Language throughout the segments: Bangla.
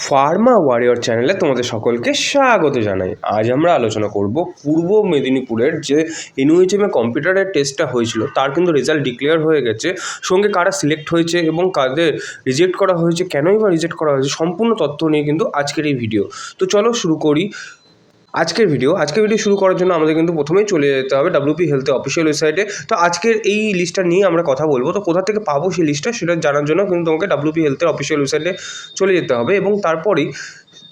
ফার্মা ওয়ারিয়র চ্যানেলে তোমাদের সকলকে স্বাগত জানাই। আজ আমরা আলোচনা করব পূর্ব মেদিনীপুরের যে এনইউএইচএমে কম্পিউটারের টেস্টটা হয়েছিল তার কিন্তু রেজাল্ট ডিক্লেয়ার হয়ে গেছে, সঙ্গে কারা সিলেক্ট হয়েছে এবং কাদের রিজেক্ট করা হয়েছে, কেনই বা রিজেক্ট করা হয়েছে, সম্পূর্ণ তথ্য নিয়ে কিন্তু আজকের এই ভিডিও। তো চলো শুরু করি আজকের ভিডিও শুরু করার জন্য আমাদের কিন্তু প্রথমেই চলে যেতে হবে WP হেলথের অফিসিয়াল ওয়েবসাইটে। তো আজকের এই লিস্টটা নিয়ে আমরা কথা বলবো। তো কোথা থেকে পাবো সেই লিস্টটা সেটা জানার জন্য কিন্তু তোমাকে WP হেলথের অফিসিয়াল ওয়েবসাইটে চলে যেতে হবে এবং তারপরেই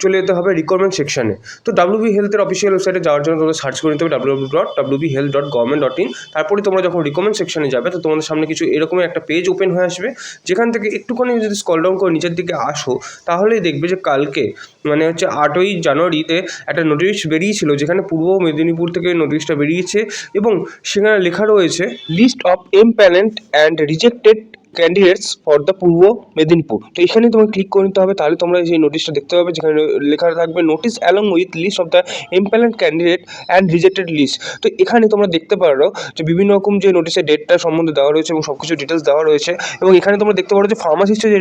চলে যেতে হবে রিকোয়ারমেন্ট সেকশানে। তো WP হেলথের অফিসিয়াল ওয়েবসাইটে যাওয়ার জন্য তোমরা সার্চ করে নিতে হবে www.wphealth.government.in। তারপরে তোমরা যখন রিকোয়ারমেন্ট সেকশানে যাবে তো তোমাদের সামনে কিছু এরকমের একটা পেজ ওপেন হয়ে আসবে, যেখান থেকে একটুখানি যদি স্ক্রল ডাউন করে নিচের দিকে আসো তাহলেই দেখবে যে কালকে মানে হচ্ছে 8ই জানুয়ারিতে একটা নোটিশ বেরিয়েছিল, যেখানে পূর্ব মেদিনীপুর থেকে নোটিশটা বেরিয়েছে এবং সেখানে লেখা রয়েছে list of empanelled and rejected candidates for the Purba Medinipur. তো এখানে তোমাকে ক্লিক করে নিতে হবে, তাহলে তোমরা এই নোটিশটা দেখতে পাবে, যেখানে লেখা থাকবে notice along with list of the empanelled candidate and rejected list. তো এখানে তোমরা দেখতে পারো যে বিভিন্ন রকম যে নোটিশের ডেটটা সম্বন্ধে দেওয়া রয়েছে এবং সব কিছু ডিটেলস দেওয়া রয়েছে। এবং এখানে তোমরা দেখতে পারো যে ফার্মাসিস্টের যে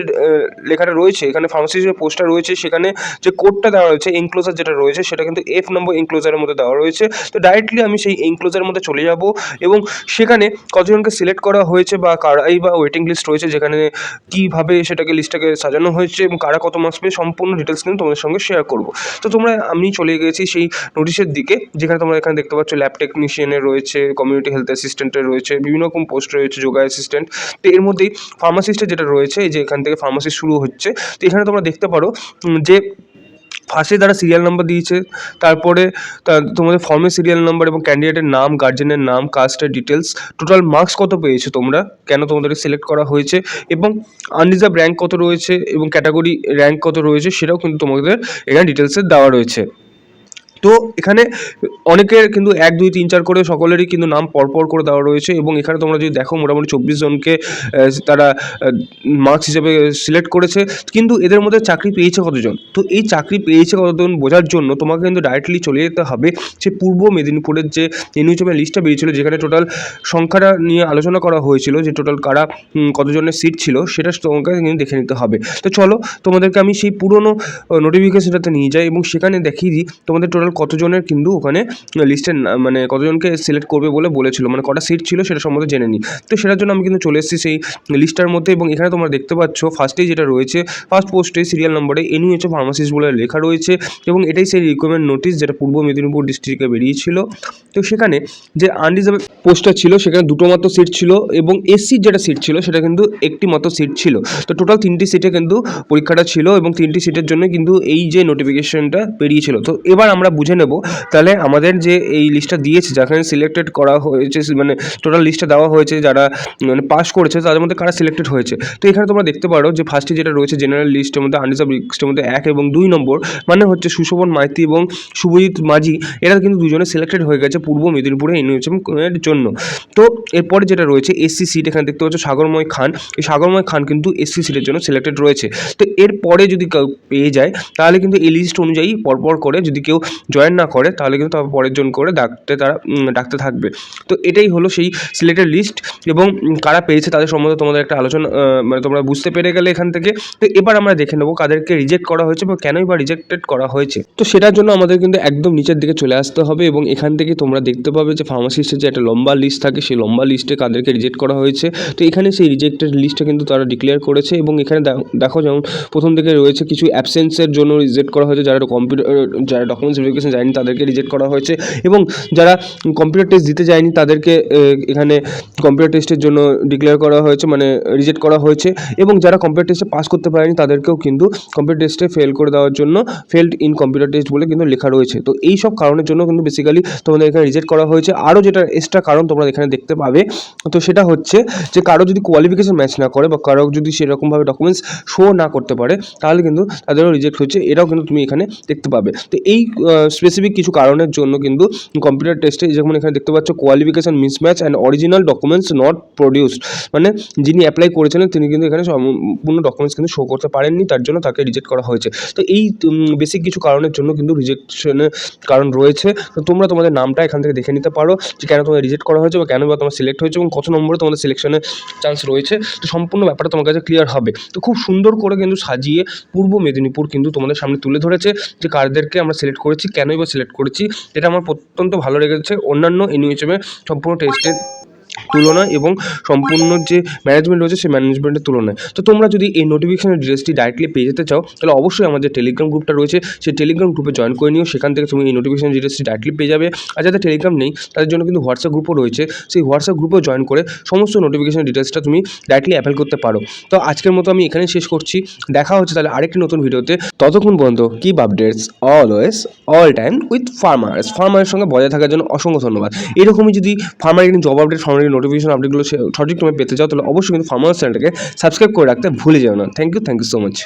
লেখাটা রয়েছে, এখানে ফার্মাসিস্টের পোস্টটা রয়েছে, সেখানে যে কোডটা দেওয়া রয়েছে এনক্লোজার যেটা রয়েছে সেটা কিন্তু F নম্বর এনক্লোজারের মধ্যে দেওয়া রয়েছে। তো ডাইরেক্টলি আমি সেই এনক্লোজারের মধ্যে চলে যাব এবং সেখানে কতজনকে সিলেক্ট করা হয়েছে বা কারাই বা ওয়েটিং লিস্ট রয়েছে, যেখানে কীভাবে সেটাকে লিস্টটাকে সাজানো হয়েছে এবং কারা কত মার্কস পেয়ে সম্পূর্ণ ডিটেলস কিন্তু তোমাদের সঙ্গে শেয়ার করব। তো আমি চলে গেছি সেই নোটিশের দিকে, যেখানে তোমরা এখানে দেখতে পাচ্ছ ল্যাব টেকনিশিয়ানের রয়েছে, কমিউনিটি হেলথ অ্যাসিস্ট্যান্টের রয়েছে, বিভিন্ন রকম পোস্ট রয়েছে, যোগা অ্যাসিস্ট্যান্ট। তো এর মধ্যেই ফার্মাসিস্টের যেটা রয়েছে, এই যে এখান থেকে ফার্মাসিস্ট শুরু হচ্ছে। তো এখানে তোমরা দেখতে পারো যে ফার্স্টে তারা সিরিয়াল নাম্বার দিয়েছে, তারপরে তোমাদের ফর্মের সিরিয়াল নাম্বার এবং ক্যান্ডিডেটের নাম, গার্জেনের নাম, কাস্টের ডিটেলস, টোটাল মার্কস কত পেয়েছো তোমরা, কেন তোমাদেরকে সিলেক্ট করা হয়েছে এবং আনরিজার্ভ র্যাঙ্ক কত রয়েছে এবং ক্যাটাগরি র্যাঙ্ক কত রয়েছে সেটাও কিন্তু তোমাদের এখানে ডিটেলসে দেওয়া রয়েছে। তো এখানে অনেকের কিন্তু 1 2 3 4 করে সকলেরই কিন্তু নাম পরপর করে দেওয়া রয়েছে এবং এখানে তোমরা যদি দেখো মোটামুটি 24 জনকে তারা মার্কস হিসেবে সিলেক্ট করেছে, কিন্তু এদের মধ্যে চাকরি পেয়েছে কতজন। তো এই চাকরি পেয়েছে কতজন বোঝার জন্য তোমাকে কিন্তু ডাইরেক্টলি চলে যেতে হবে যে পূর্ব মেদিনীপুরের যে এনইউএইচএমের লিস্টটা বেরিয়েছিল, যেখানে টোটাল সংখ্যাটা নিয়ে আলোচনা করা হয়েছিল, যে টোটাল কারা কতজনের সিট ছিল সেটা তোমাকে কিন্তু দেখে নিতে হবে। তো চলো তোমাদেরকে আমি সেই পুরনো নোটিফিকেশনটাতে নিয়ে যাই এবং সেখানে দেখিয়ে দিই তোমাদের টোটাল কতজনের কিন্তু ওখানে লিস্টের মানে কতজনকে সিলেক্ট করবে বলে বলেছিল, মানে কটা সিট ছিল সেটা সম্বন্ধে জেনে নিই। তো সেটার জন্য আমি কিন্তু চলে এসেছি সেই লিস্টটার মধ্যে এবং এখানে তোমরা দেখতে পাচ্ছ ফার্স্টেই যেটা রয়েছে, ফার্স্ট পোস্টে সিরিয়াল নম্বরে এনইউএইচএম ফার্মাসিস্ট বলে লেখা রয়েছে এবং এটাই সেই রিকোয়ারমেন্ট নোটিশ যেটা পূর্ব মেদিনীপুর ডিস্ট্রিক্টে বেরিয়েছিল। তো সেখানে যে আনরিজার্ভ পোস্টটা ছিল সেখানে দুটো মাত্র সিট ছিল এবং এসসির যেটা সিট ছিল সেটা কিন্তু একটি মাত্র সিট ছিল। তো টোটাল 3টি সিটে কিন্তু পরীক্ষাটা ছিল এবং 3টি সিটের জন্য কিন্তু এই যে নোটিফিকেশনটা বেরিয়েছিল। তো এবার আমরা বুঝে নেব তাহলে আমাদের যে এই লিস্টটা দিয়েছে, যেখানে সিলেক্টেড করা হয়েছে, মানে টোটাল লিস্টটা দেওয়া হয়েছে যারা মানে পাস করেছে তাদের মধ্যে কারা সিলেক্টেড হয়েছে। তো এখানে তোমরা দেখতে পারো যে ফার্স্টে যেটা রয়েছে জেনারেল লিস্টের মধ্যে, আনরিজার্ভ লিস্টের মধ্যে 1 এবং 2 নম্বর মানে হচ্ছে সুশোভন মাইতি এবং শুভজিৎ মাঝি, এরা কিন্তু দুজনে সিলেক্টেড হয়ে গেছে পূর্ব মেদিনীপুরে এনইউএইচএম এর জন্য। তো এরপরে যেটা রয়েছে এসসি সিট, এখানে দেখতে পাচ্ছ সাগরময় খান, এই সাগরময় খান কিন্তু এসসি সিটের জন্য সিলেক্টেড রয়েছে। তো এরপরে যদি কেউ পেয়ে যায় তাহলে কিন্তু এই লিস্ট অনুযায়ী পরপর করে যদি কেউ জয়েন না করে তাহলে কিন্তু তার পরের জন করে ডাকতে থাকবে। তো এটাই হলো সেই সিলেক্টেড লিস্ট এবং কারা পেয়েছে তাদের সম্বন্ধে তোমাদের একটা আলোচনা মানে তোমরা বুঝতে পেরে গেলে এখান থেকে। তো এবার আমরা দেখে নেবো কাদেরকে রিজেক্ট করা হয়েছে বা কেনই বা রিজেক্টেড করা হয়েছে। তো সেটার জন্য আমাদের কিন্তু একদম নিচের দিকে চলে আসতে হবে এবং এখান থেকে তোমরা দেখতে পাবে যে ফার্মাসিস্টের যে একটা লম্বা লিস্ট থাকে সেই লম্বা লিস্টে কাদেরকে রিজেক্ট করা হয়েছে। তো এখানে সেই রিজেক্টেড লিস্টটা কিন্তু তারা ডিক্লেয়ার করেছে এবং এখানে দেখো যেমন প্রথম থেকে রয়েছে কিছু অ্যাবসেন্সের জন্য রিজেক্ট করা হয়েছে, যারা যারা ডকুমেন্টস ভেরিফিকেশন যায়নি তাদেরকে রিজেক্ট করা হয়েছে এবং যারা কম্পিউটার টেস্ট দিতে যায়নি তাদেরকে এখানে কম্পিউটার টেস্টের জন্য ডিক্লেয়ার করা হয়েছে, মানে রিজেক্ট করা হয়েছে এবং যারা কম্পিউটার টেস্টে পাস করতে পারেনি তাদেরকেও কিন্তু কম্পিউটার টেস্টে ফেল করে দেওয়ার জন্য ফেলড ইন কম্পিউটার টেস্ট বলে কিন্তু লেখা রয়েছে। তো এই সব কারণের জন্য কিন্তু বেসিক্যালি তোমাদের এখানে রিজেক্ট করা হয়েছে। আরও যেটা এক্সট্রা কারণ তোমরা এখানে দেখতে পাবে, তো সেটা হচ্ছে যে কারো যদি কোয়ালিফিকেশন ম্যাচ না করে বা কারো যদি সেরকমভাবে ডকুমেন্টস শো না করতে পারে তাহলে কিন্তু তাদেরও রিজেক্ট হচ্ছে, এটাও কিন্তু তুমি এখানে দেখতে পাবে। তো এই স্পেসিফিক কিছু কারণের জন্য কিন্তু কম্পিউটার টেস্টে যেমন এখানে দেখতে পাচ্ছ qualification mismatch and original documents not produced, মানে যিনি অ্যাপ্লাই করেছিলেন তিনি কিন্তু এখানে সম্পূর্ণ ডকুমেন্টস কিন্তু শো করতে পারেননি, তার জন্য তাকে রিজেক্ট করা হয়েছে। তো এই বেসিক কিছু কারণের জন্য কিন্তু রিজেকশনের কারণ রয়েছে। তো তোমরা তোমাদের নামটা এখান থেকে দেখে নিতে পারো যে কেন তোমাদের রিজেক্ট করা হয়েছে বা কেন বা তোমার সিলেক্ট হয়েছে এবং কত নম্বরে তোমাদের সিলেকশনের চান্স রয়েছে। তো সম্পূর্ণ ব্যাপারটা তোমার কাছে ক্লিয়ার হবে। তো খুব সুন্দর করে কিন্তু সাজিয়ে পূর্ব মেদিনীপুর কিন্তু তোমাদের সামনে তুলে ধরেছে যে কারদেরকে আমরা সিলেক্ট করেছি, কেনই বা সিলেক্ট করেছি। এটা আমার অত্যন্ত ভালো লেগেছে অন্যান্য এনইউএইচএমের সম্পূর্ণ টেস্টের তুলনায় এবং সম্পূর্ণ যে ম্যানেজমেন্ট রয়েছে সেই ম্যানেজমেন্টের তুলনায়। তো তোমরা যদি এই নোটিফিকেশনের ডিটেলসটি ডাইরেক্টলি পেয়ে যেতে চাও তাহলে অবশ্যই আমাদের টেলিগ্রাম গ্রুপটা রয়েছে, সেই টেলিগ্রাম গ্রুপে জয়েন করে নিও, সেখান থেকে তুমি এই নোটিফিকেশন ডিটেলসটি ডাইরেক্টলি পেয়ে যাবে। আর যাদের টেলিগ্রাম নেই তাদের জন্য কিন্তু হোয়াটসঅ্যাপ গ্রুপও রয়েছে, সেই হোয়াটসঅ্যাপ গ্রুপেও জয়েন করে সমস্ত নোটিফিকেশন ডিটেলসটা তুমি ডাইরেক্টলি অ্যাপ্লাই করতে পারো। তো আজকের মতো আমি এখানেই শেষ করছি, দেখা হচ্ছে তাহলে আরেকটি নতুন ভিডিওতে। ততক্ষণ পর্যন্ত keep updates always all time with ফার্মারের সঙ্গে বজায় থাকার জন্য অসংখ্য ধন্যবাদ। এরকমই যদি farmer job update, farmer notification আপডেটগুলো সঠিক সময় পেতে চাও তাহলে অবশ্যই কিন্তু ফার্মার চ্যানেলটাকে সাবস্ক্রাইব করে রাখতে ভুলে যাও না। Thank you so much.